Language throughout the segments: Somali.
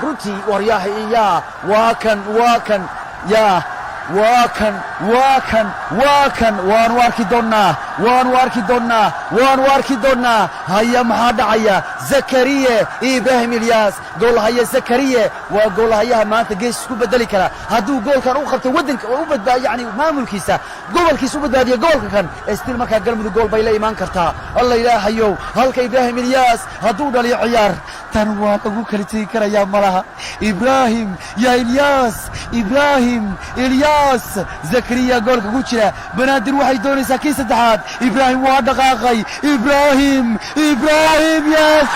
runtii waryaha iyaa waakan yaa waakan waanu arki doonnaa haya maxaa dhacaya zakariye ibraahim ilyaas goolhaya zakariye waa goolhayaha maanta gees isku bedeli kara hadduu goolkan u qabto waddanka oo u badbaadiyo yani maamulkiisa gobolkiisa u badbaadiyo goolka kan istil markaa galmudug gool bay la imaan kartaa alla ilaahayow halka ibraahim ilyaas hadduu dhaliyo ciyaar tan waa lagu kala tegi karayaa malaha ibraahim yaa ibraahim ilyaas zakariya goolka ku jira banaadir waxay doonaysaa kii saddexaad ibraahim waa dhaqaaqay ibraahim yes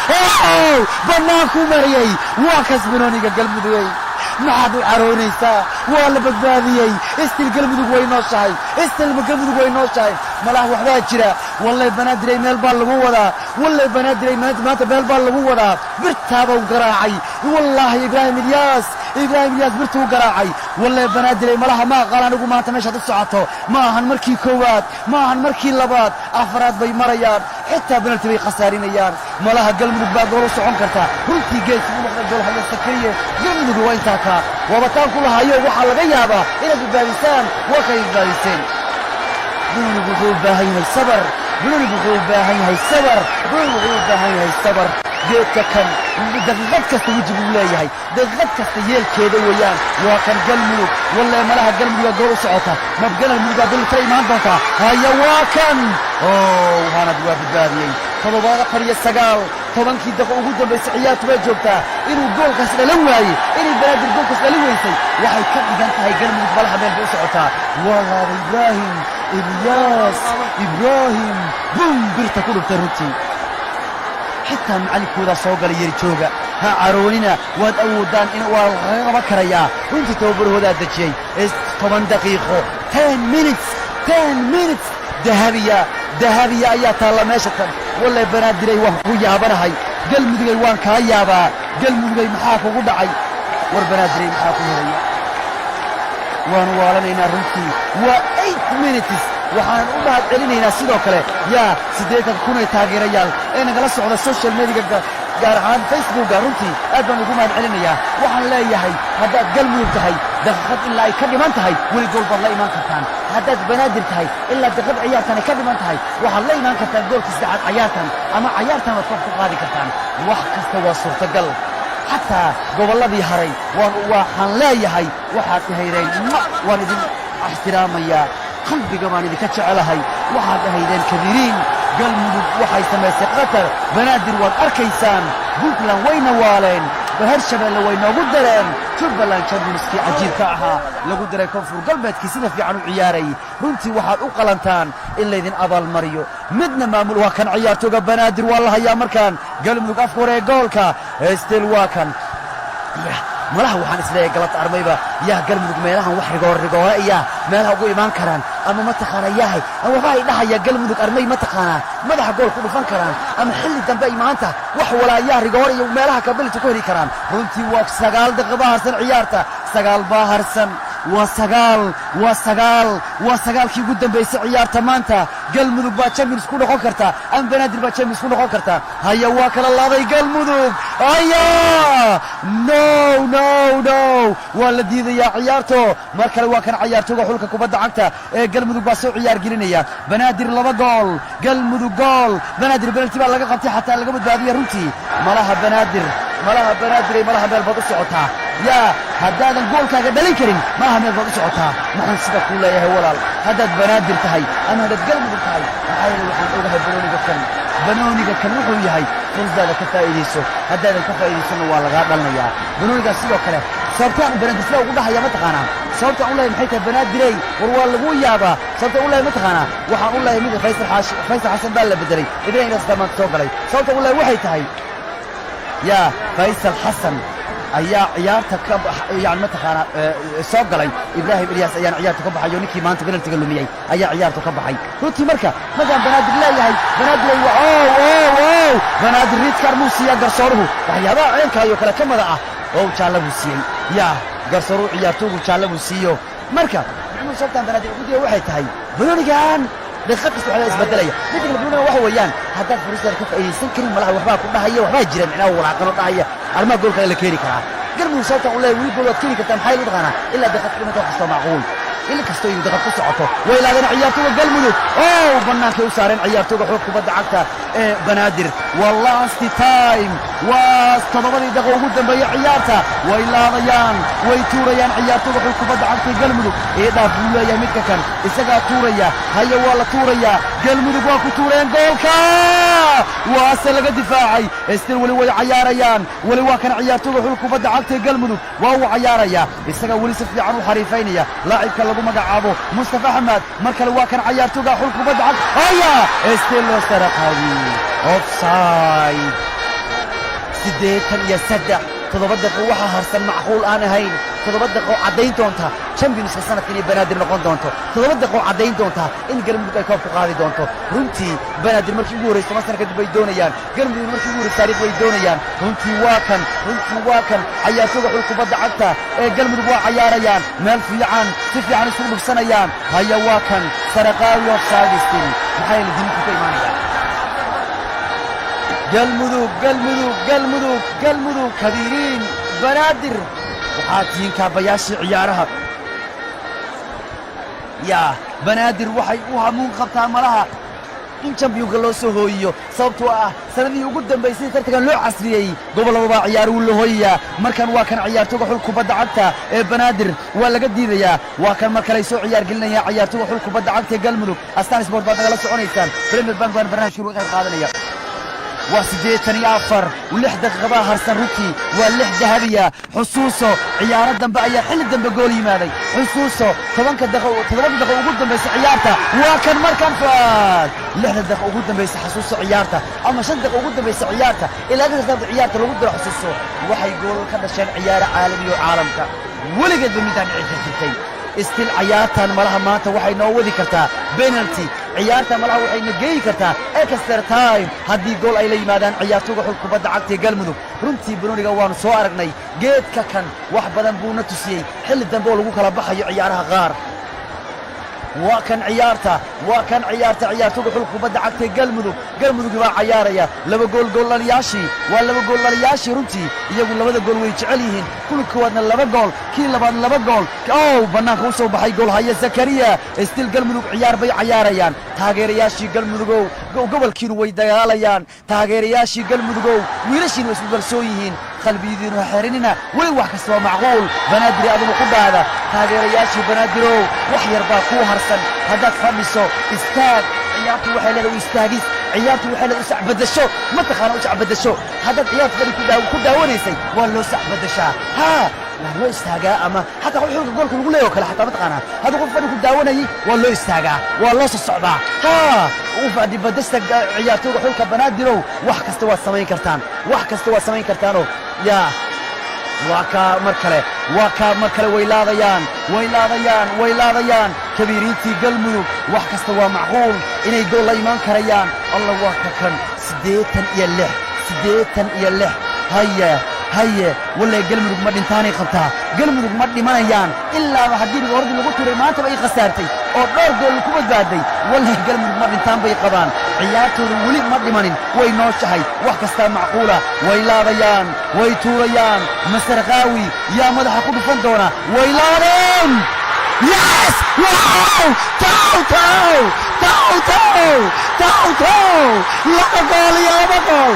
bannaanku mariyey waa kas banooniga galmudugay maxaad u caroonaysaa waa la badbaadiyey istil galmudug way nooshahay malaha waxbaa jira wallay banaadirey meel baa lagu wadaa maanta meel baa lagu wadaa birtaabau garaacay wallaahi ibraahim ilyaas birtuu garaacay wallay banaadirey malaha ma aqaan anigu maanta meeshaad u socoto ma ahan markii koowaad ma ahan markii labaad afraad bay marayaan xitaa banalti bay khasaarinayaan malaha galmudug baa gool u socon karta runtii gees u noqda goolhaya sakariye galmudug waa intaa kaa waabataan ku lahayo waxaa laga yaabaa inaad badbaadisaan waa kay badbaadiseen galmudug wuxuu u baahan yahay sabar geedka kan daqiiqad kasta weji buu leeyahay daqiiqad kasta yeelkeeda weeyaan waa kan galmudug wallahi malaha galmudugaa gool u socota galmudugaa gool kala imaan doontaa haya waa kan waanad waa badbaadiyey 7-9 tobankii daqiiqo ugu dambaysay ciyaartu way joogtaa inuu goolkaas dhalan waaye inay banaadir goolkaas dhalin weysay waxay ka dhigan tahay galmudug malaha meel bay u socotaa wallaada ibraahim ilyaas bum birta ku dhuftay runtii xitaa macalinkoodaa soo galay yari jooga ha caroonina waad awoodaan in waa laga qaban karayaa runtii tababarahoodaa dejiyey 10 daqiiqo 10 minutes dahabiya ayaa taalla meesha tan wallay banaadirey waan ku yaabanahay galmudugay waan kaa yaabaa galmudugay maxaa kugu dhacay war banaadirey maxaa ku helaya waanu waalanaynaa runtii waa 8 minutes waxaan u mahad celinaynaa sidoo kale yaa 80,000 taageerayaal ee nagala socda social media gaar ahaan facebooka runtii aad baan ugu mahad celinayaa waxaan leeyahay haddaad galmudug tahay daqiiqad ilaa ay ka dhiman tahay weli gool baad la imaan kartaan haddaad banaadir tahay ilaa daqiiqad ciyaartan ay ka dhiman tahay waxaad la imaan kartaan goolka saddexaad cayaartan ama cayaartan waad koob ku qaadi kartaan wax kasta waa suurtagal xataa gobolladii haray waxaan leeyahay waxaad tahaydeen waan idin ixtiraamayaa qalbiga baan idinka jecelahay waxaad ahaydeen kabiiriin galmudug waxay samaysay qatar banaadir waad arkaysaan puntland wayna waaleen hirshabeelle way noogu dareen jubbaland championskii cajiibka ahaa lagu daray koonfur galbeedkii sida fiican u ciyaaray runtii waxaad u qalantaan in laydin abaalmariyo midna maamul waa kan ciyaartooga banaadir waa la hayaa markaan galmudug afka hore ee goolka stil waa kan malaha waxaan isleeyahay galabta armayba yaa galmudug meelahan wax rigoore iyaa meelaha ugu imaan karaan ama mataqaana yahay ama waxa ay dhahaya galmudug armay mataqaana madaxa gool ku dhufan karaan ama xilli dambe ay maanta wax walaayaa rigoore iyo meelaha kabilita ku heli karaan runtii waa 9 daqiiqo harsan ciyaarta 9 baa harsan waa sagaalkii ugu dambaysay ciyaarta maanta galmudug baa champions ku noqon karta ama banaadir baa champions ku noqon karta haya waa kala laaday galmudug haya no waa la diidayaa ciyaarto mar kale waa kan ciyaartooga xulka kubadda cagta ee galmudug baa soo ciyaar gelinaya banaadir 2 gool galmudug gool banaadir penalty baa laga qabtay xataa laga badbaadiyay runtii malaha banaadir malaha meel baad u socotaa yaa haddaadan goolkaaga dhalin karin malaha meel baad u socotaa maxaan sida kuu leeyahay walaal haddaad banaadir tahay ama haddaad galmudug tahay maxaa yeele waxaan ogahay banooniga kan wuxuu yahay fursadaada ka faa'iidayso haddaadan ka faa'iidaysana waa lagaa dhalinayaa banoonigaas sidoo kale sababtaan banaadir sida ugu dhahaya mataqaanaa sababtaan u leeyahay maxay tahay banaadirey war waa lagu yaabaa sababtaan u leeyahay mataqaanaa waxaan u leeyahay mid faysal xasan baa la bedelay ibrahim ilaas maanta soo galay sababtaan u leeyahay waxay tahay yaa faysal xasan ayaa ciyaarta ka yani mataqaana soo galay ibraahim ilyaas ayaan ciyaarta ka baxayo ninkii maanta penaltiga lumiyay ayaa ciyaarta ka baxay runtii marka magaan banaadir leeyahay banaadir banaadir ridkar muu siiyaa garsooruhu waxyaabaha ceenkaayo kale ka mada ah oo jaalla buu siiyey yaa garsooruhu ciyaartoogu jaalla buu siiyo marka maxamed sabtaan banaadir ugu diya waxay tahay banoonigan daqiiqad kasta waxaa isbedelaya midka banooniga waxa weeyaan haddaad fursada ka faa'iidaysan karin malaha waxbaa ku dhahaya waxbaa jira micnaha walaaqano dhahaya arrimaha goolka la keeni karaa galmudug sababta uu leeyahay weli gool waad keeni kartaa maxay u dhaqaanaa ilaa daqiiqad dhimata wax kastoo macquul إلا كستو يدقق كسعته وإلى ذن عيارتوغا قلمدو أوه بنانك يسارين عيارتوغا حوك كبدا عكتا بنادر والله استي تايم واستضبني دقو قدا بي عيارتا وإلى ضيان ويتوريان عيارتوغا حوك كبدا عكتا قلمدو إذا بويا يميكا كان إساقا توريا هيا والله توريا قلمدو واكو توريان جولكا واسلق دفاعي استل ولي وي عياريان ولي واكن عيارتوغا حوك كبدا عكتا قلمدو وهو عياريا إساقا ولي سفي عنو حريفينيا لاعب lagu magacaabo Mustafa Ahmed markale waa kan ciyaartooyga xulku badcad haya Estelo Saraqawi offside sideetan iyo saddex todoba daqiiqo waxa harsan macquul aan ahayn todoba daqiiqo cadeyn doonta Champions sanadkan ee Banaadir noqon doonto todoba daqiiqo cadeyn doonta in Galmudug ay koob ku qaadi doonto runtii Banaadir markii ugu horeysay sanad kadib ay doonayaan Galmudug markii ugu horeysay taariikh way doonayaan runtii waa kan ciyaartooyga xulku badcadta ee Galmudug waa ciyaarayaan meel fiican si fiican isu dhufsanayaan haya waa kan Saraqawi offside still maxay la dinku ka imaanayaan galmudug kabiiriin Banaadir waxaad tihiin kaabayaashii ciyaaraha yaa Banaadir waxay u hamuun qabtaa malaha in championka loo soo hooyiyo sababtoo ah sanadii ugu dambeysay tartankan loo casriyay gobolada ciyaar uu la hooyaa markan waa kan ciyaartooyga xulku badda cagta ee Banaadir waa laga diidayaa waa kan markale soo ciyaar gelinaya ciyaartooyga xulku badda cagta ee Galmudug Astaan Sport baad nagala soconaysaan Premier Bank baan barnaamijka uga qayb qaadanaya وسديتني أفر ولح دقيقة هرسن روكي ولح ذهبية حسوسه عيارة دنبا أي حل دنبا جولي ماذي حسوسه طبعا كدقة وجود دنبا يس عيارته وكان مركان فاد لح دقيقة وجود دنبا يس حسوسه عيارته أما شن دقيقة وجود دنبا يس عيارته إلا أجل دنبا عيارته لو قدر حسوسه وحي يقول كذا شان عيارة عالمي وعالمك ولقد بميدان عيشتين استيل عيارتان مالها مانتا waxay noo wadi kartaa penalty ciyaarta malaha waxay nageey kartaa extra time hadii gool ay la yimaadaan ciyaartooyga xulku badda cagta Galmudug runtii Bruniga waanu soo aragnay geedka kan wax badan buu na tusiyay xilli dambe oo lagu kala baxayo ciyaaraha qaar وكان عيارته عيارتوغا xulku badda cagta Galmudug baa ciyaaraya laba gool laliyashi waa laba gool laliyashi runtii iyagu labada gool way jecel yihiin kulkoodna laba gool kii labaad laba gool banaanka u soo baxay gool haya Zakariya still Galmudug ciyaar bay ciyaarayaan taageerayaashii Galmudugow gobolkiina way dagaalayaan taageerayaashii Galmudugow wiilashiina way isku galsoon yihiin qalbigiina xariirina way wax kasta macquul Banaadir adigu ku dhaada taageerayaashii Banaadirow wax yar baa ku harsan haddaad fadhiso istaag ciyaartu waxay leedahay istaagis ciyaartu waxay leedahay sacbadasho ma taqaan sacbadasho haddaad ciyaartu ku daawanaysay waa loo sacbadashaa loo istaagaa ama xataa wuxuu goolka lagu leeyahay kala xataa ma taqaanaa hada qof fadhi ku daawanayay waa loo istaagaa waa loo soo socdaa uu fadhi badasta ciyaartooyga xulka Banaadir wax kasta waa samayn kartaan yaa وكا مركله ويلاadayaan كبيرينتي Galmudug wax kasta waa macquul inay gool la iman karayaan Allah waa ka kan 86 هيا ولا Galmudug ma dhintaanay qabtaa Galmudug ma dhimanayaan ilaa hadii hore lagu tuuray maanta bay qasaartay oo dhowr gool ku badbaaday wala Galmudug ma dhintaan bay qabaan ciyaartoodu wali ma dhimanin way nooshahay wax kasta macquula way laadayaan way tuurayaan Masarqaawi yaa madaxa ku dhufan doona way laadeen yes wow تاو لما قال يا لما قال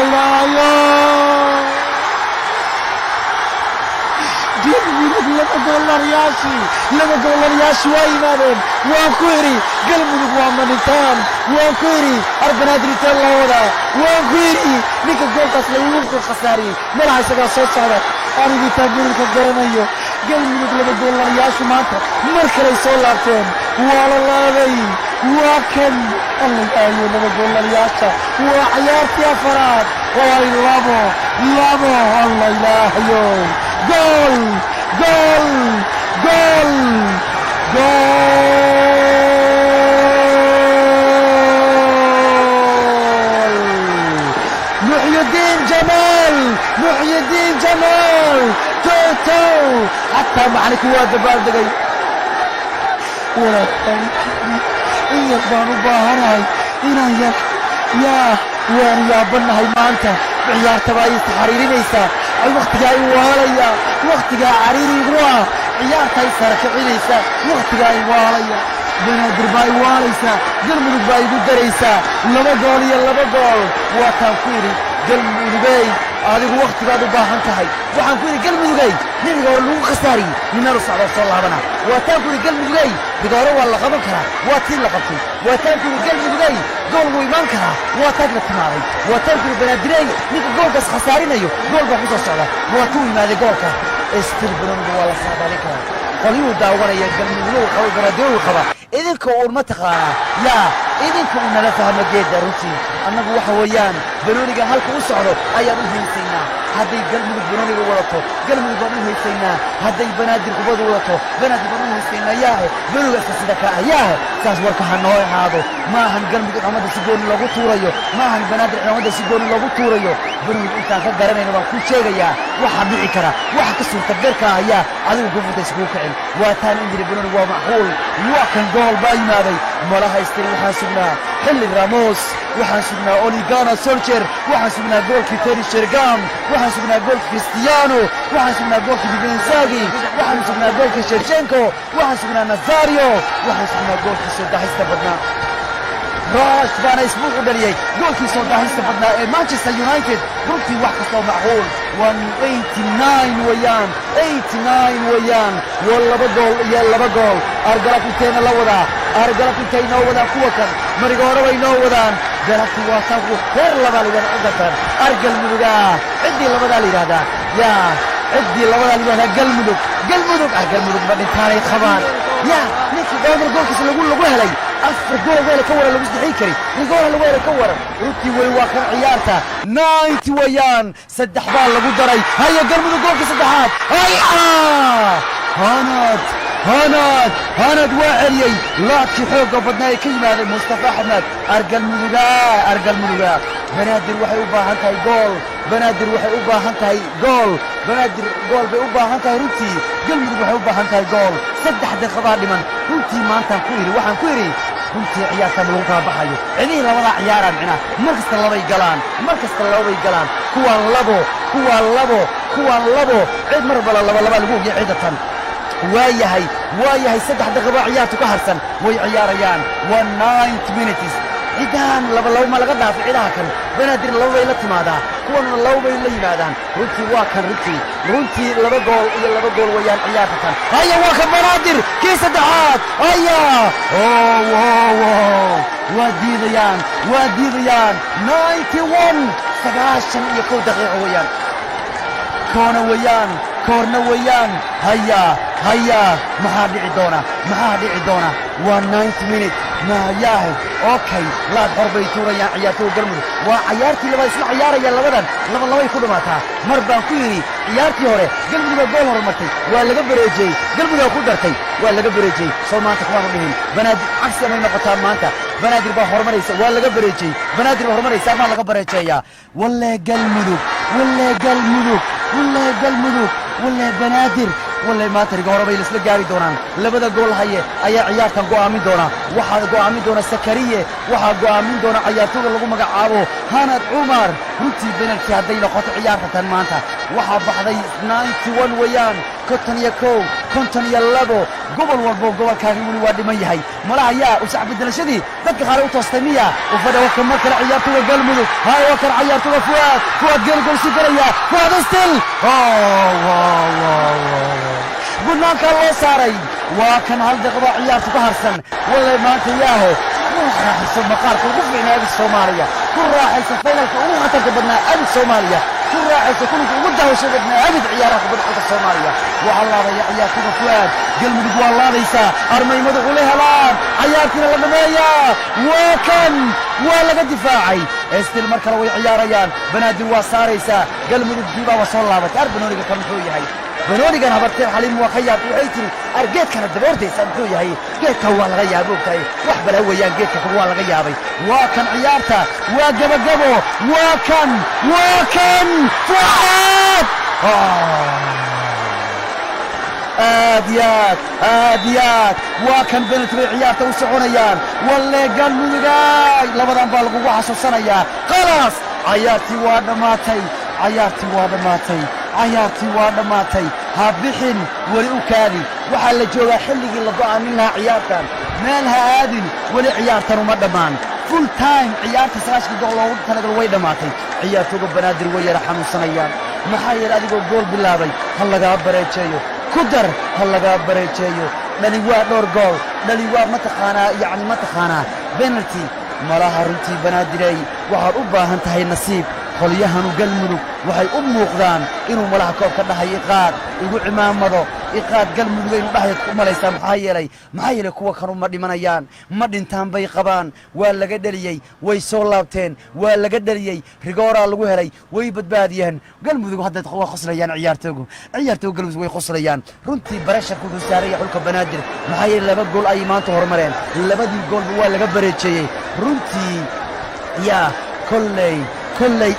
الله Galmudug lama gool lariyashi waa yimaadeen waan ku iri Galmudug waa manitaan waan ku iri Banaadir la wada waan ku iri ninka goolkaas la ugu khasaariyay malaha isaga soo socda anigu taageerka garanayo Galmudug lama gool lariyashi maanta mar kale soo laabteen waa la laabay waa kan Allah lama gool lariyaasha waa ciyaartii afraad waa labo Allah ilaahayo جول محي الدين جمال تو حتى معلك واد باردقي ولا إيه بانو باهراي inaan yar yaa waan yaabanahay maanta ciyaarta baa is xariirinaysaa waqtigaa i waalaya waqtigaa cariirigu ah ciyaarta is sarakacinaysa waqtigaa i waalaya banaadir baa i waalaysaa galmudug baa igu daraysaa 2 gool iyo 2 gool waataan ku idhi galmudugey adigu waqtigaad u baahan tahay waxaan ku idhi galmudugey nidiga hore lagu khasaariyey ninaalu socdoo soo laabana waataan ku idhi galmudugey diga hore waa la qaban karaa waa tii la qabtay waataan ku idhi galmudugey gool wuu imaan karaa waa taag la timaaday waataan ku idhi banaadirey ninka goolkaas khasaarinayo gool baa ku soo socda waatuu imaaday goolka estil banoniga waa la saadaalin karaa qolyuu daawanaya galmuduguu qaba banaadiruu qaba idinka uun ma taqaanaa yaa idinka uu nala fahma geedda runtii annagu waxa weeyaan banooniga halka u socdo ayaan u haysaynaa hadday galmudug banooniga wadato galmudug baan u haysaynaa hadday banaadir kubadu wadato banaadir baan u haysaynaa yaahe banoonigaska sida ka ah yaahe saas warka ha noo ahaado ma ahan galmudug ciidamada si gooni loogu tuurayo ma ahan banaadir ciidamada si gooni loogu tuurayo banooniga intaan ka garanayno baan kuu sheegayaa waxa dhici kara waxa ka suurtagalka ah yaa adigu gufurta iskugu kicin waataan indiri banooniga waa macquul waa kan gool baa yimaaday mala haystin waxaan sugnaa xilli ramos waxaan sugnaa oligana solcher waxaan sugnaa goolkii teri shergam waxaan sugnaa goolka cristiano waxaan sugnaa goolka divinzagi waxaan sugnaa goolka shevchenko waxaan sugnaa nazario waxaan sugnaa goolkii soo daahista badnaa راش بانا اسبوع دليي جولكي سو داهيستا بدنا مانشستر يونايتد runtii wax kastoo macquul 189 weeyaan 89 weeyaan waa 2 gool iyo 2 gool argalab inteena la wadaa argalab intay noo wadaan kuwa kan mariga hore way noo wadaan galabti waa tagu heer labaa lidan cudatan argal muduga cidii labadaa la yidhaahdaa yaa cidii labadaa la yidhahdaa galmudug argal mudug ma dhintaanay qabaan yaa ninkii doomer goolkiisa lagu helay afar gool weel ka waran lagu saxii kari gool la weel ka waran runtii wali waa kan ciyaarta 90 weeyaan saddex baa lagu daray haya galmudug goolka saddexaad هاناد واعريي لكن حوقه بدنا يكيم هذا مصطفى أحمد أرجل ملوغا بنادر وحي وباهنتهاي جول بنادر وحي وباهنتهاي جول بنادر جول وباهنتهاي روتي قلمد وحي وباهنتهاي جول صدح دقيقة لمن روتي ما أنت كويري وحن كويري runtii ciyaarta lagu baxayo cidii labada ciyaaraan macna markasta laba galaan kuwa labo cid mar bala laba lagu ogeey ciidatan waayahay saddex daqiiqo ciyaartu ka harsan way ciyaarayaan 90 minutes ciidan laba ma laga dhaafay ciidaha kan banaadir laba way la timaadaa kuwana laba way la yimaadaan runtii waa kan runtii 2 gool iyo 2 gool weeyaan ciyaarta tan haya waa kan banaadir kii saddexaad haya waa diidayaan 91 iyo 1 daqiiqo weeyaan koorna weeyaan haya maxaa dhici doona waa 90 minute maayahay okay laad horbay tuurayaan ciyaartooyda galmudug waa ciyaartii laba isla ciyaarayaan labadan labay ku dhamaataa mar baan ku yiri ciyaartii hore galmudug gool hormartay waa laga bareejay galmudug ku dartay waa laga bareejay soo maanta kuma dhihin banaadir cagsi ma noqotaa maanta banaadir baa hormaraysa waa laga bareejay banaadir baa hormaraysa ma laga bareejeeyaa wallahi galmudug wallahi banaadir wallahi ma tariga hore bay isla gaari doonaan labada gool haye ayaa ciyaartan go'aamin doona waxa go'aamin doona Sakariye waxa go'aamin doona ciyaartooyda lagu magacaabo Hanad Umar runtii penalty haday noqoto ciyaartan maanta waxa baxday 91 weeyaan 52 gobol walbo gobolkaani wali waa dhiman yahay malaha u sax bedelashadii dadka qaar u toostay miya u fadhiyo kama kala ciyaartooyda galmudug hay waa kan ciyaartooyda fuad gool si galaya fuad still بناك الله ساري وكان هالدقيقة عيارته كهرسن والله ما تياه راح يصير مقال كل نادي الصومالية كل راح يصير فينالك وغتقبلنا أبد الصومالية كل راح يصير كل وده وشبنا أبد عيارات بدأت الصومالية والله ضيع عيارته فؤاد قلب والله ليس أرمي مدعو لها الآن عيارتنا لمنايا وكان ولا قد دفاعي استل مركل وعياريان بنادر وصاريسا قلب الدفاع وصلى بتأربنوني كم هي بنوني كان هبرتين حليم وخيات وعيتي أرجيت كانت دبورتي سامحوي هي جيت هو الغياب وبتاعي وحبل هو يان جيت هو الغيابي وكان عيارته وجبه وكان فؤاد آديات وكان بنت عيار توسعونيان والله قال مدقاي لبدان بالغو حسوسنيا خلاص عيارتي وادماتي عيارتي وادماتي هابخين ولي أكادي waxaa la joogaa xilligii la go'aamin lahaa ciyaartan meelha aadin wali ciyaartan uma dhammaan full time ciyaarta 9 gool loogu talagalay way dhamaatay ciyaartooyga banaadir way yara xanuunsanayaan maxaa yeelay adigoo gool bilaabay hal laga bareejeeyo ku dar hal laga bareejeeyo dhali waa dhowr gool dhali waa mataqaanaa penalty malaha runtii banaadirey waxaad u baahan tahay nasiib qolyahanu galmudug waxay u muuqdaan inuu malaha koob ka dhahay iqaad ugu cimaamado iqaad galmudug inuu dhahay u malaystaan maxaa yeelay kuwa kanu ma dhimanayaan ma dhintaan bay qabaan waa laga dhaliyey way soo laabteen waa laga dhaliyey rigooraa lagu helay way badbaadiyeen galmudug hadda waa qoslayaan ciyaartooygu galmudug way qoslayaan runtii barasharku wuxuu saaraya xulka banaadir maxaa yeelay 2 gool ay maanta hormareen labadii goolba waa laga bareejeeyey runtii yaa kolley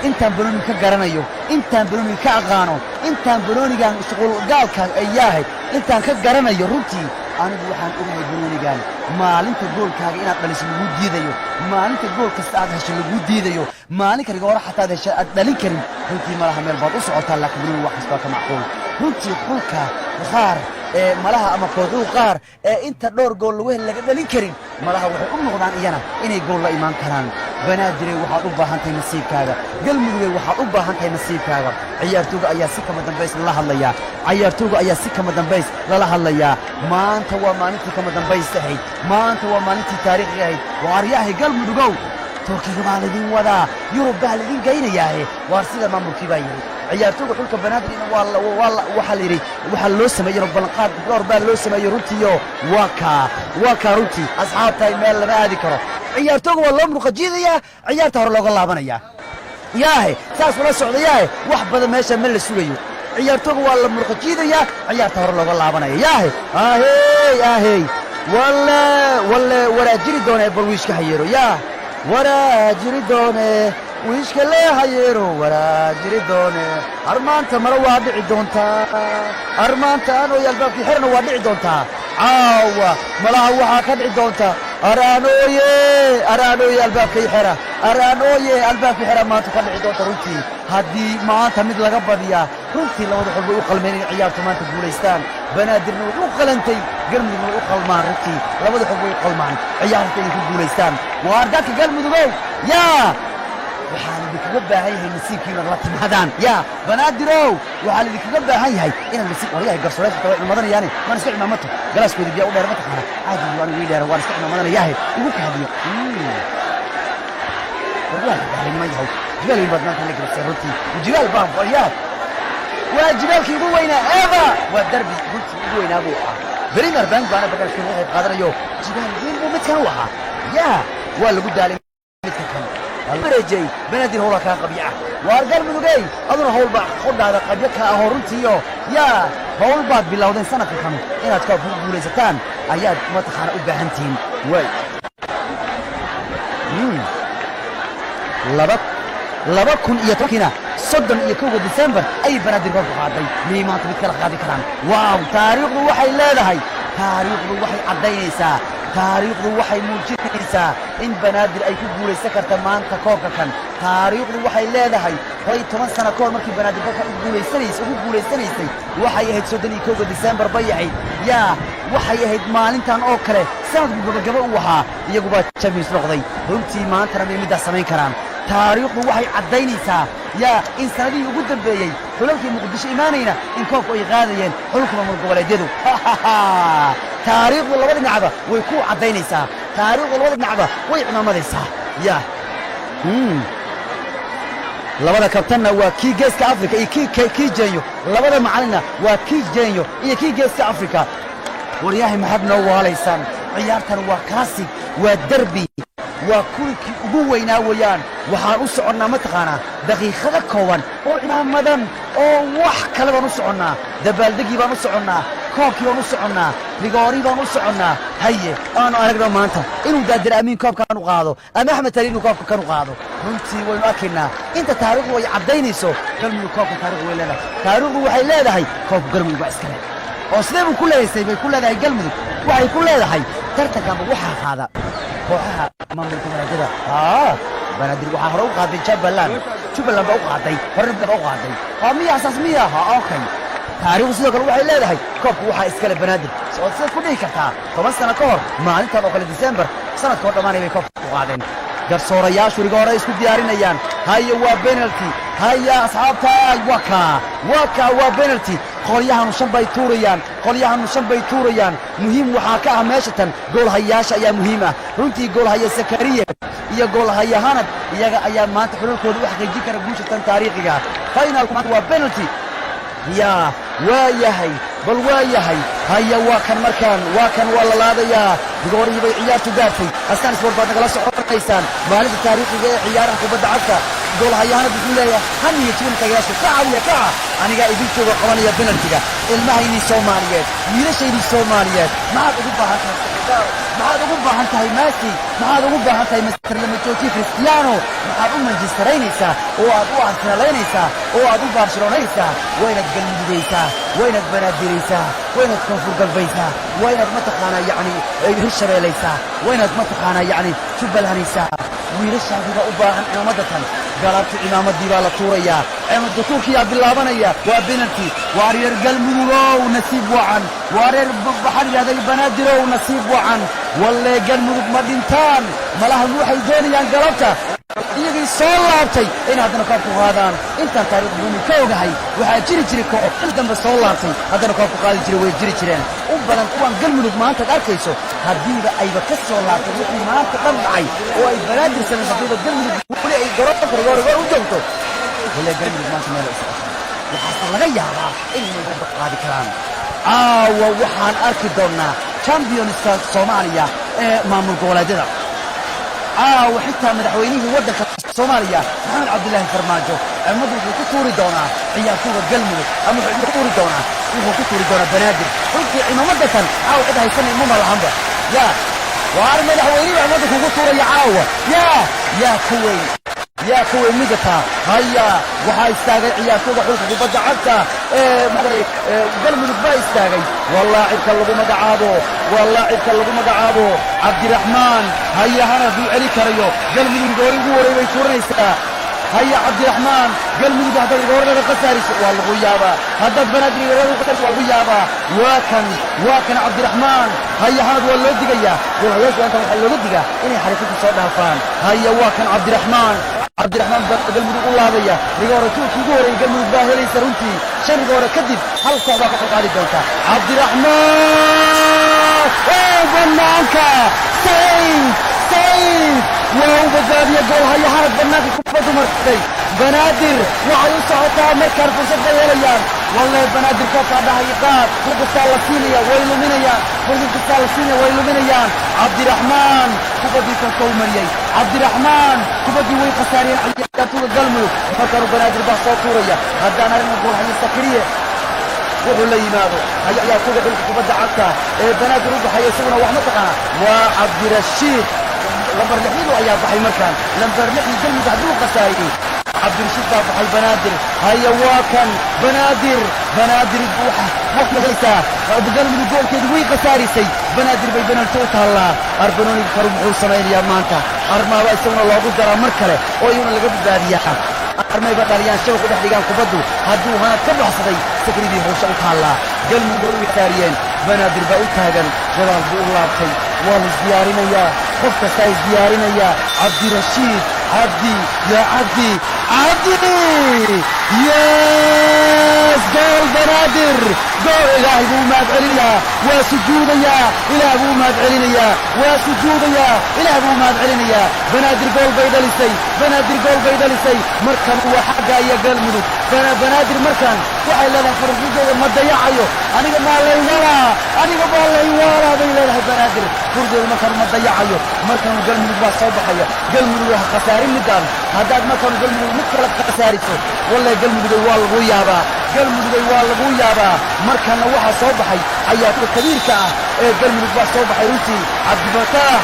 intaan banooni ka garanayo intaan banooni ka aqaano intaan banoonigan shuqul gaalka ay yahay intaan ka garanayo runtii anigu waxaan ogahay banoonigan maalinta goolkaaga inaad dhaliso lagu diidayo maalinta gool kasta aad hesho lagu diidayo maalinka rigoora xataa hesho aad dhalin karin runtii malaha meel baad u socotaa laakiin banooni wax kasta ka macquul runtii xulka qaar malaha ama kooxuhu qaar inta dhowr gool laga dhalin karin malaha waxay u noqdaan iyana inay gool la imaan karaan banaadirey waxaad u baahan tahay nasiibkaaga galmudugey waxaad u baahan tahay nasiibkaaga ciyaartooyga ayaa si kama dambays lala hadlayaa maanta waa maalintii kama dambays ahayd maanta waa maalintii taariikhi ahayd waaryahay galmudugow turkiga baa laydin wadaa yurub baa laydin geynayaahe waar sida maamulkii baa yidhi ciyaartooyga xulka banaadirina waxaa la yidhi waxaa loo sameeyey ballanqaad dhowr baa loo sameeyey runtiiyo waa kaa runtii asxaabtahay meel lama aadi karo ciyaartooyga waa loo muruqajiidayaa ciyaarta hore looga laabanayaa yaahe saas ula socda yaahe wax badan meesha ma la sugayo ciyaartooyga waa la muruqajiidayaa ciyaarta hore looga laabanaya yaahe ahey walle waraajiri doonee bal wiishka hayeero yaa waraajiri doonee wiishka lee hayeero waraajiri doonee armaanta mara waa dhici doontaa armaanta anooy albaabkii xerna waa dhici doontaa caawa malaha waxaa ka dhici doonta araanooye albaabkii xera maanta ka dhici doonta runtii haddii maanta mid laga badiyaa runtii labada xul way u qalmeen inay ciyaartu maanta guulaystaan banaadirna way u qalantay galmudugna way u qalmaan runtii labada xul way u qalmaan ciyaarta inay ku guulaystaan waar dadka galmudugow yaa waxaa lidinkaga baahan yahay nasiibkii inaad la timaadaan yaa banaadirow waxaa lidinkaga baahan yahay inaad nasiib waryahay garsooreedka way cimamadanayaane waan iska cimaamato galaaskooda biyaa u dheer ma taqaana caadi waan ugu dheer waan iska cimaamadanayahay ugu kaadiyo waryahay ma yahay jibaal baad maanta la garsay runtii jibaal baan waryaa waa jibaalkii ugu weynaa eeva waa darbi runtii ugu weynaa buu ahaa premier bank baana bagalkii waxay qaadanayo jibaal weyn buu midkan u ahaa yaa waa lagu daalay midka kan almarejay banaadir howla kaa qabyaca waar galmudugey aduna howl baa qodhaada qabyo ka ahoo runtiiyo yaa howl baad bilowdeen sanadka kan inaad ka guulaysataan ayaad mataqaana u baahan tihiin way 2010 31 December ay banaadir gool ku qaaday miyay maanta mid kala qaadi karaan waaw taariikhdu waxay leedahay taariikhdu waxay caddaynaysaa taariikhdu waxay muujinaysaa in banaadir ay ku guulaysan karta maanta koobka kan taariikhdu waxay leedahay 10 sano kahor markii banaadir koobka ugu guulaysanaysay waxay ahayd 31 December bay ahayd yaa waxay ahayd maalintan oo kale sanadku gabagaba u ahaa iyagu baa champions noqday runtii maantana may middaa samayn karaan taariikhdu waxay caddaynaysaa yaa in sanadihii ugu dambeeyey xulalkii muqdisho imaanayna in koobku ay qaadayeen xulka maamul goboleedyadu taariikhdu labada dhinacba way ku caddaynaysaa taariikhdu labada dhinacba way cimaamadaysaa yaa labada kabtanna waa kii geeska afrika iyo kii jeenyo labada macalinna waa kii jeenyo iyo kii geeska afrika waryahay maxaad noo waalaysaan ciyaartan waa kaasig waa derbi waa kulikii ugu weynaa weeyaan waxaan u soconnaa mataqaanaa daqiiqada kooban oo cimaamadan oo wax kale baan u soconnaa dabaaldegii baan u soconnaa koobkii baan u soconnaa rigoorii baan u soconnaa haye aanu aragno maanta inuu daadir amiin koobkaan u qaado ama axmed tali inuu koobka kan u qaado runtii waynu arkaynaa inta taariikhdu ay caddaynayso galmudug koobka taarikhdu way leedahay taariikhdu waxay leedahay koobka galmudug baa iskale oo sidee buu ku leeyahay bay ku leedahay galmudug waxay ku leedahay tartankan waxa qaada kooxaha maamulka goboleedyada banaadir waxaa hore u qaaday jubbaland baa u qaaday horna baa u qaaday miya asaas miya okay taariikhdu sidoo kale waxay leedahay koobku waxaa iskale banaadir oo sidaad ku dhihi kartaa 10 sano ka hor maalintan oo kale December sanadka oo dhammaanay bay koobku qaadeen garsoorayaashu rigo hore isku diyaarinayaan haya waa penalty haya asxaabta waa penalty qolyahanu shan bay tuurayaan muhiim waxaa ka ah meesha tan goolhayaasha ayaa muhiim ah runtii goolhaya Zakariya iyo goolhaya Hanad iyaga ayaa maanta xululkooda u xaqiijin kara guusha tan taariikhiga finalku waa penalty waayahay bal waayahay haya waa kan markaan waa la laadayaa digoorihii bay ciyaartu gaartay astaan isboort baad nagala soconaysaan maalinta taariikhiga ee ciyaaraha kubadda cagta goolhayaana buu leeyahay haniyo jibin tagaasho kaca aniga idin jooga qabanaya penaltiga ilmahaynii Soomaaliyeed wiilashaydii Soomaaliyeed maxaad ugu baahan tahay Messi maxaad ugu baahan tahay Mr. Lamajooji Cristiano maxaad u Manchesteraynaysaa oo aad u Arsenalaynaysaa oo aad u Barcelonaynaysaa waynaad galmudugaysaa waynaad banaadiraysaa waynaad koonfur galbaysaa waynaad mataqaanaa yacni hirshabeelaysaa waynaad mataqaanaa yacni jubbalanaysaa wiilashaadiga u baahan cimaamada tan galabta cimaamadii baa la tuurayaa cimaamada turkiyaa bilaabanaya waa penalty waa reer galmudugow nasiib wacan waa reer waxaan yidhahday banaadirow nasiib wacan walle galmudug ma dhintaan malahan waxay doonayaan galabta iyagii soo laabtay in haddana koobku qaadaan intaan taariikhdu ka ogahay waxaa jiri jiray koox in dambe soo laabtay haddana koobku qaadi jiray way jiri jireen u badan kuwan galmudug maanta arkayso haddiiba ayba ka soo laabtay wixii maanta dhan dhacay oo ay banaadir sameyn haddiiba galmudug weli ay garoonka rigoor u joogto walle galmudug maanta meel u socoto waxaase laga yaabaa inay wada qaadi karaan waxaan arki doonnaa championska Soomaaliya ee maamul goboleedyada وحتى مدحوينيه ودك الصومالية محمد عبد الله فرماجو المدرب كتوري دونا عيارتوه القلمي المدرب كتوري دونا كتوري دونا بنادر قلت إنه مدة قد هيسنة إمام الحمد وعارم مدحوينيه المدرب كتوري يعاوة يا كوي مدتا هيا وحا استاغي عيارتوه حلقه ببدا عبتا قلمي با استاغي والله عبك اللغو مدعابو عبد الرحمن هيا هنا في علي كريو قلمي دوري قوري ويتورنيسا هيا عبد الرحمن قلمي هذا الغوري لقساريس والله يابا هذا بنادري لقساريس والله يابا واكن عبد الرحمن هيا هنا والله دقيا والله انت محلو دقيا اني حركتي سو دافان هيا واكن عبد الرحمن قلمي الله بيا ريغوري توكي غوري قلمي باهلي سرونتي شن غوري كدب هل صعبه قادي دونتا عبد الرحمن بنانك سيف وبدأ يقول هيا هرب بنادر كبده مرتين بنادر وعلى صوتها مركر فرصة يليان والله بنادر كوكا ده يقار فرصة الصالحية ويلومينيا فرصة الصالحية ويلومينيا عبد الرحمن كبدي كومريي عبد الرحمن كبدي ويقسارين عياتو القلمو فكروا بنادر بصوتوريا هدانا نقول هيا السكرية وحو لا يمادو هيا كوكا كبدا عكا بنادر وضح يسونا وحمتقنا وعبد الرشيد لمبر لحيد وأيها بحي مركان لمبر لحيد قلمي بعدوه قسائي عبد الرشيد بحي بنادر هيا واكن بنادر بوحة ليسا بقلمي الجول كدوي قساري سي بنادر بي بنالتوت الله أربنوني بكرم حول سمين يا مانتا أرما ويسونا الله قدر مركلة ويونا لقب دارياها أرمي بداريان شبكوا دحديقان كبدو هدو هنا كبه صدي سكري بي حوشة الله قلمي بروي تاريين بنادر بأوتاقن جلال بو الله بخي والله زيارنا يا خفت سايز زيارنا يا عبد الرشيد عبدي ياس جول بنادر جول إلهي بو ماد علينا وسجود يا إلهي بو ماد علينا وسجود يا إلهي بو ماد علينا بنادر جول بيداليسي مركان وحقا يا قلمي بنادر مركان وحي لنا فرقيجة ما ضيعيو أنا ما الله يوارا بيلاه بنادر فرقيجة المكان ما ضيعيو مركان قلمي بوا صوبحيا قلمي بوا خسارين مدان هداد مركان قلمي مكرة خساريسو والله قلمي بوا الغيابا مركان وحا صوبحي حياتك كبير كاه قلمي بوا صوبحي روتي عبد الفتاح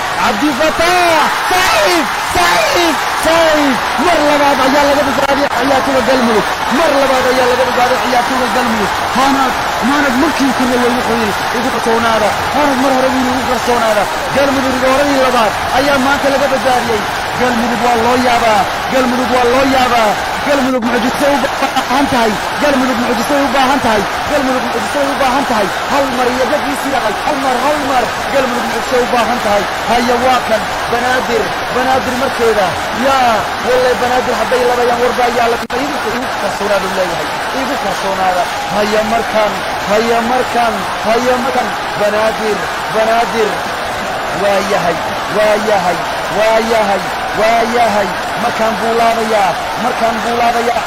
سيف مر لبعض عيال لقد قادي حياتك قلمي هانات maanad markii kale wuxuu yiri igu qarsoonaada maanad mar hore igu qarsoonaada galmudug rigooradii labaad ayaa maanta laga badbaadiyey galmudug waa loo yaabaa galmudug waa loo yaabaa galmudug mucjisay u baahan tahay galmudug mucjisay u baahan tahay galmudug mucjisay u baahan tahay hal mar iyo dadkiisii dhaqay hal mar galmudug mucjisay u baahan tahay haya waa kan banaadir markeeda yaa wallahi banaadir hadday labayaan warba ayaa la igu kalsoonaadu leeyahay igu kalsoonaada haya markan banaadir waa yahay markaan buu laabayaa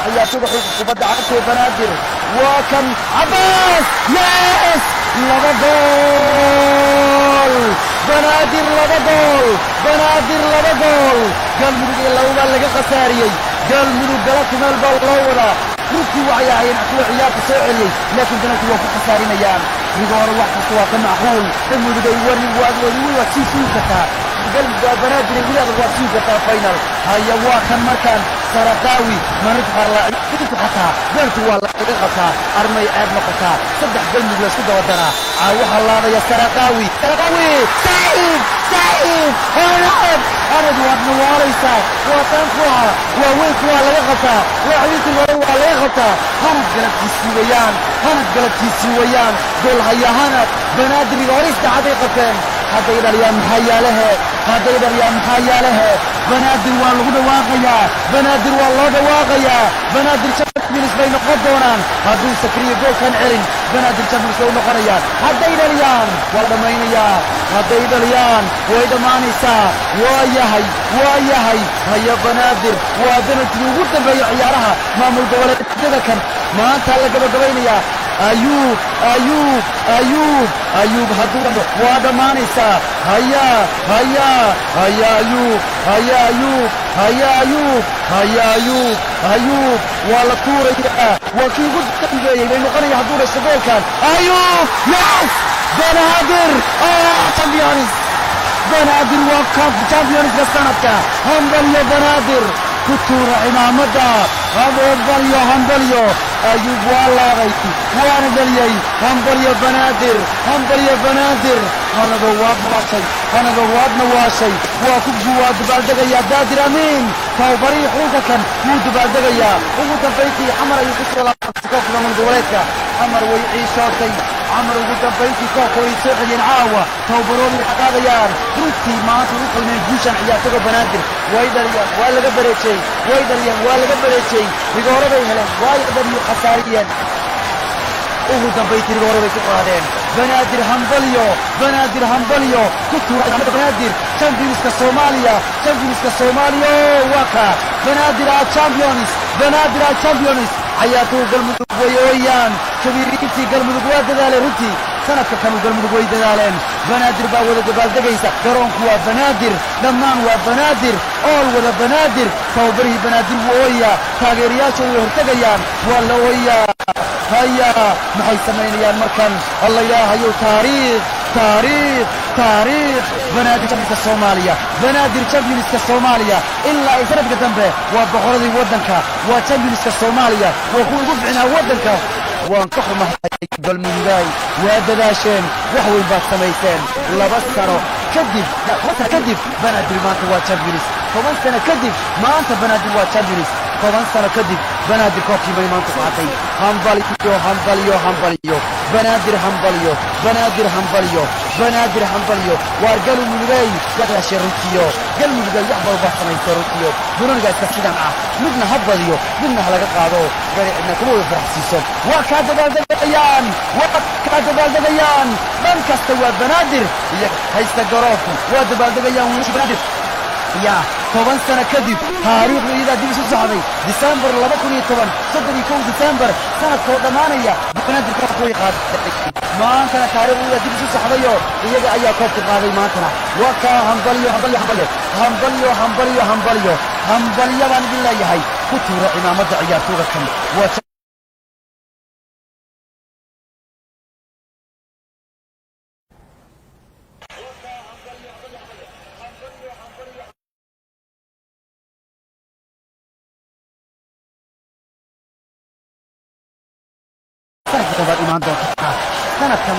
ciyaartoyda xulka kubadda cagta ee banaadir waa kan Cabbaas yes laba gool banaadir laba gool galmudug ee laba laga khasaariyey galmudug galabta meel baa loo wadaa runtii waxay ahaayeen kuwa ciyaarta soo celiyey laakiin banaadir waa ku khasaarinayaan rigoore wax kasta waa ka macquul galmudug ay waa sii sugi kartaa banaadir ay wili waa sii kartaa final haya waa kan markaan saraqaawi marid qarlaacidku xataa beertu waa laga qabtaa armay aad noqotaa saddex galmudug la isku dabadanaa waxaa laabaya saraqaawi saa'id anad waad nawaalaysaa waa taankuha waa weynkuwaa laga qabtaa waa xabiibkii hore waa laga qabtaa hanad galabkiisii wayaan gool haya hanad banaadiriga hore isdacaday qabteen hadday dhaliyaan maxaa yaalahe banaadir waa lagu dhawaaqayaa banaadir waa loo dhawaaqayaa banaadir champions bay noqon doonaan hadduu sakriyo goolkan celin banaadir champions way noqonayaan hadday dhaliyaan waa dhammaynayaa hadday dhaliyaan way dhammaanaysaa waa yahay haya banaadir waa danadkii ugu dambeeya ciyaaraha maamul goboleedyada kan maanta la gabagabaynayaa ayuub hadduu waa dhammaanaysaa haya ayuub waa la tuurayaa waa kii ugu dambeeyey bay noqonaya hadduu dhasho goolkan ayuub yes banaadir waa championska sanadka hambalyo banaadir ku tuura cimaamada hambalyo ayuub waa laabay waana dhaliyey hambalyo banaadir hanado waadna waashay waa dabaaldegayaa daadir amiin tababarihii xulka kan wuu dabaaldegayaa ugu dambayntii xamar ayuu ku soo laabtay koobka maamul goboleedka xamar way ciishootay xamar ugu dambayntii koobka way soo celiyeen caawa tababaroodii qaadayaan runtii maanta u qalmeen guushan ciyaartoyda banaadir way dhaliyeen waa laga bareejey rigoore bay heleen way dhaliyo khasaariyeen ugu dambayntii rigoore bay ku qaadeen banaadir hambalyo ku tuuray banaadir championska Soomaaliya waa ka banaadir champions ciyaartoyda galmudug way ooyaan kabiiriintii galmudug waa dadaaleen runtii sanadka kanu galmudug way dadaaleen banaadir baa wada dabaaldegaysa garoonku waa banaadir dhammaan waa banaadir ool wada banaadir tababarihii banaadir wuu ooyaa taageerayaashooda way hortegayaan waa la ooyaa haya maxay samaynayaan markan alla ilaahayow taariikh banaadir championska Soomaaliya ilaa ay sanadka dambe waa boqoradii waddanka waa championska Soomaaliya waa kuwa ugu fiicnaa waddanka waan ka xumahay galmudugay waa dadaasheen wax weyn baad samayseen 2 sano kadib banaadir maanta waa champions 10 sano kadib maanta banaadir waa champions 10 sano kadib banaadir koobkii bay maanta qaatay hambalyo banaadir hambalyo waar galmudugay waxaashay runtiyo galmudugay wax badan baad samaysay runtiyo dunaniga iska sidan midna ha badiyo midna ha laga qaado cidna kuma wada faraxsiiso waa kaa dabaaldegayaan dhan kasta waa banaadir iyaga haysta garoonku waa dabaaldegayaan wiilasha banaadir يا 10 سنة كذب تاريخ إذا دي بسو صحبي ديسمبر 2010 صدر يكون ديسمبر سنة كودمانية بنادر كوي قاد ما أنت تاريخ إذا دي بسو صحبي إذا أي كوب قادي ما أنت وكا همبليو وان بالله يهي كتورة إمامة عياتورة كم sanadkan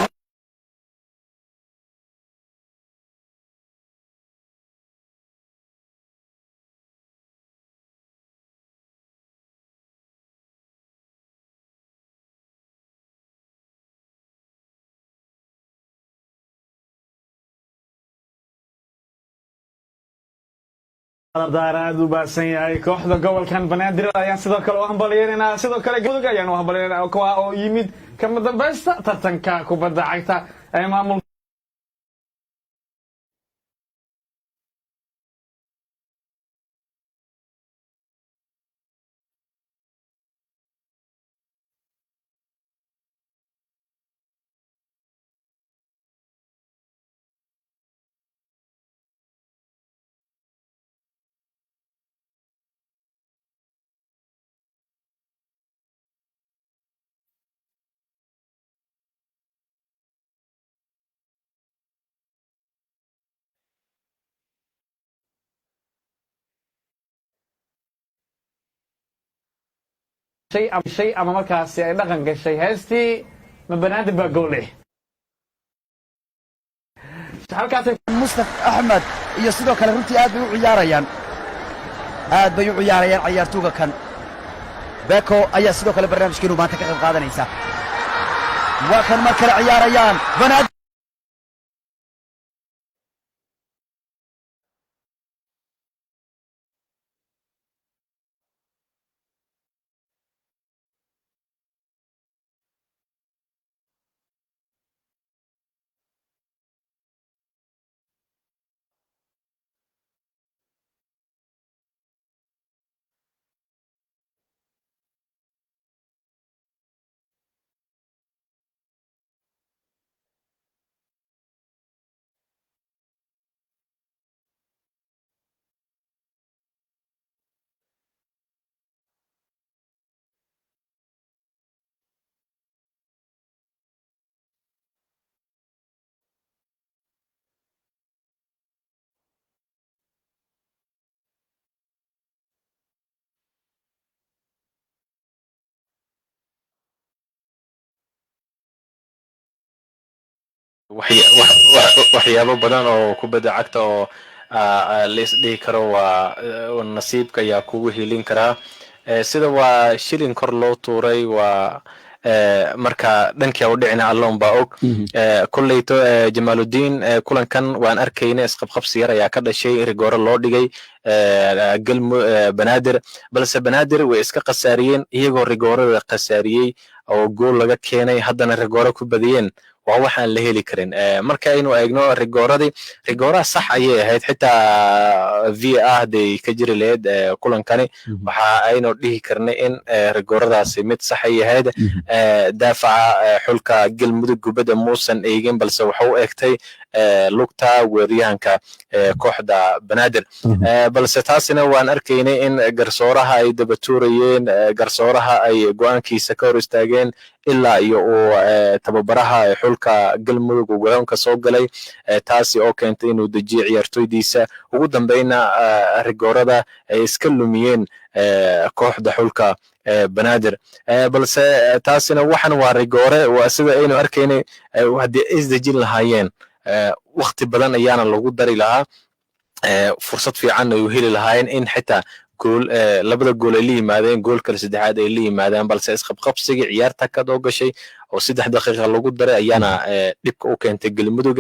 aad u baasan yahay kooxda gobolkan banaadir ayaan sidoo kale u hambalyeynaa sidoo kale galmudug ayaan u hambalyeynaa kuwa oo yimid kama dambaysta tartanka kubadda cagta ee maamul shay ama markaasi ay dhaqan gashay heestii ma banaadir baa gool leh halkaas Mustaf Ahmed iyo sidoo kale runtii aad bay u ciyaarayaan ciyaartooyga kan Beko ayaa sidoo kale barnaamijkeenu maanta ka qayb qaadanaysa waa kan mar kale ciyaarayaan banaadir waxyaabo badan oo kubadda cagta oo lees dhihi karo waa nasiibka ayaa kugu helin karaa sida waa shilin kor loo tuuray waa marka dhankii u dhicina alloon baa og kullayto Jamaaluddin kulankan waan arkayna isqabqabsi yar ayaa ka dhashay rigooro loo dhigay banaadir balse banaadir way iska qasaariyeen iyagoo rigoorada qasaariyey oo gool laga keenay haddana rigooro ku badiyeen waa waxaan la heli karin marka aynu eegno rigooraha sax ayay ahayd xitaa VAR day ka jiri lahayd kulankani waxa aynu dhihi karnay in rigooradaasi mid sax ay ahayd daafaca xulka galmudug gubada muusan eegin balse waxa uu eegtay lugta weeryahanka kooxda banaadir balse taasina waan arkaynay in garsooraha ay daba tuurayeen garsooraha ay go'aankiisa ka hor istaageen ilaa iyo uu tababaraha xulka galmudug uu garoonka soo galay taasi oo keentay inuu dejiyo ciyaartoydiisa ugu dambayna rigoorada ay iska lumiyeen kooxda xulka banaadir balse taasina waxan waa rigoore waa sida aynu arkaynay haddii ay isdejin lahaayeen waqti badan ayaana lagu dari lahaa fursad fiican ay u heli lahaayeen in xitaa gool labada gool ay la yimaadeen gool kale saddexaad ay la yimaadeen balse isqabqabsiga ciyaarta ka doo gashay oo 3 daqiiqo lagu daray ayaana dhibka u keentay galmudug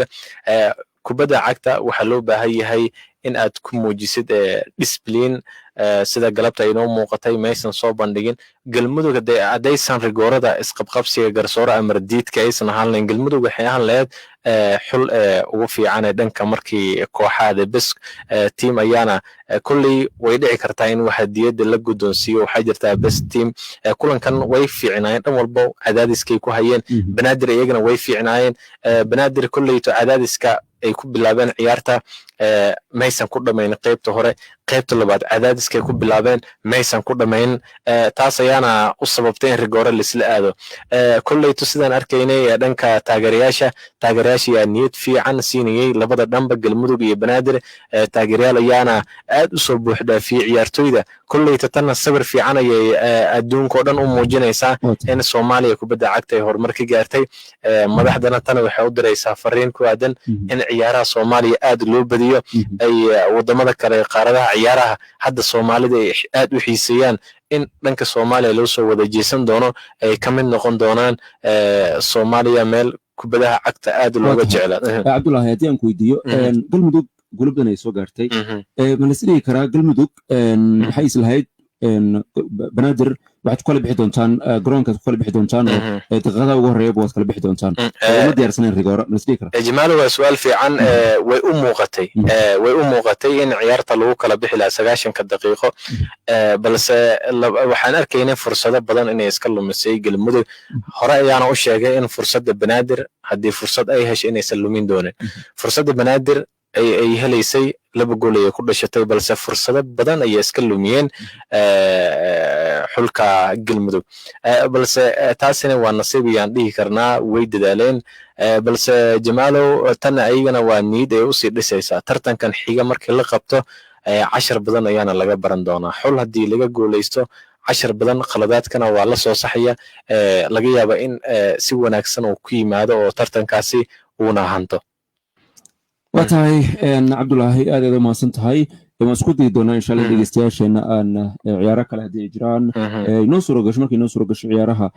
kubadda cagta waxa loo baahan yahay in aad ku muujisid discipline sida galabta inoo muuqatay maysan soo bandhigin galmudug haddaysan rigoorada isqabqabsiga garsoora amar diidka aysan ahaan lahayn galmudug waxay ahaan lahayd xul ugu fiican dhanka markii kooxaada bes team ayaana kulley way dhici kartaa in waxa diyadda la guddoonsiiyo waxaa jirtaa best team kulankan way fiicnaayeen dhan walba cadaadiskay ku hayeen banaadir iyagana way fiicnaayeen banaadir kulleyto cadaadiska ay ku bilaabeen ciyaarta maysan ku dhamayn qaybta hore qaybta labaad cadaadiskay ku bilaabeen maysan ku dhamayn taas ayaana u sababtay in rigoore laisla aado kolleytu sidaan arkaynay dhanka taageerayaasha yaa niyad fiican siinayay labada dhanba galmudug iyo banaadir taageerayaal ayaana aad u soo buux dhaafiyey ciyaartoyda kolleyta tanna sabir fiican ayay adduunka oo dhan u muujinaysaa in Soomaaliya kubadda cagta ay horumar ka gaartay madaxdana tan waxay u diraysaa fariin ku aadan in ciyaaraha Soomaaliya aad loo badiyo ay wadamada kale qaaradaha ciyaaraha hadda Soomaalida ay aad u xiiseeyaan in dhanka Soomaaliya loo soo wada jeesan doono ay ka mid noqon doonaan Soomaaliya meel kubadaha cagta aad looga jeclaa Cabdullaahi haddii aan ku weydiiyo galmudug gulubdan ay soo gaartay ma la isdhihi karaa galmudug waxay islahayd banaadir waxaad ku kala bixi doontaan garoonkaad ku kala bixi doontaan oo daqiiqadaha ugu horreeyaba waad kala bixi doontaan uma diyaarsaneen rigoora ma isdhihi karaa jamaalo waa su'aal fiican way u muuqatay in ciyaarta lagu kala bixi lahaa 90 daqiiqo balse waxaan arkaynay fursado badan inay iska lumisay galmudug hore ayaana u sheegay in fursadda banaadir haddii fursad ay heshay inaysan lumin doonin fursadda banaadir ay helaysay laba gool ay ku dhashatay balse fursado badan ay iska lumiyeen xulka galmudug balse taasina waa nasiib ayaan dhihi karnaa way dadaaleen balse jamaalow tan ayagana waa niyad ay u sii dhisaysaa tartankan xiga markii la qabto 10 badan ayaana laga baran doonaa xul haddii laga goolaysto 10 badan khaladaadkana waa la soo saxaya laga yaaba in si wanaagsan uu ku yimaado oo tartankaasi uuna hanto waa tahay Cabdullaahi aad u mahadsan tahay waan isku dayi doonaa insha Allah dhegeystayaasheena aan ciyaaro kale haddii ay jiraan inoo suuro gasho markii inoo suuro gasho ciyaaraha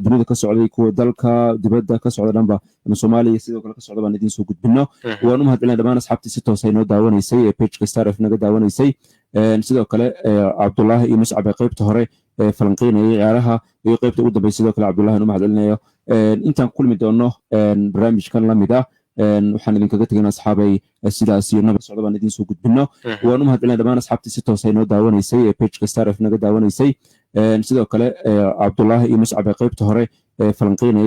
dunida ka socday kuwa dalka dibadda ka socda dhanba ama Soomaaliya sidoo kale ka socda baan idin soo gudbino waan u mahadcelinayaa dhammaan asxaabtii si toos ah inoo daawanaysay ee page-ka Star F naga daawanaysay sidoo kale Cabdullaahi iyo Muscab qaybta hore falanqeynayay ciyaaraha iyo qaybta ugu dambeysay sidoo kale Cabdullaahi inuu mahadcelinayo intaan kulmi doono barnaamijkan la mid ah waxaan idinkaga tegaynaa asxaabay sidaas iyo nabad socda baan idin soo gudbino waan u mahadcelinayaa dhammaan asxaabtii si toos ah inoo daawanaysay ee page-ka Star F naga daawanaysay sidoo kale Cabdullaahi iyo Muscab qaybta hore falanqeynayay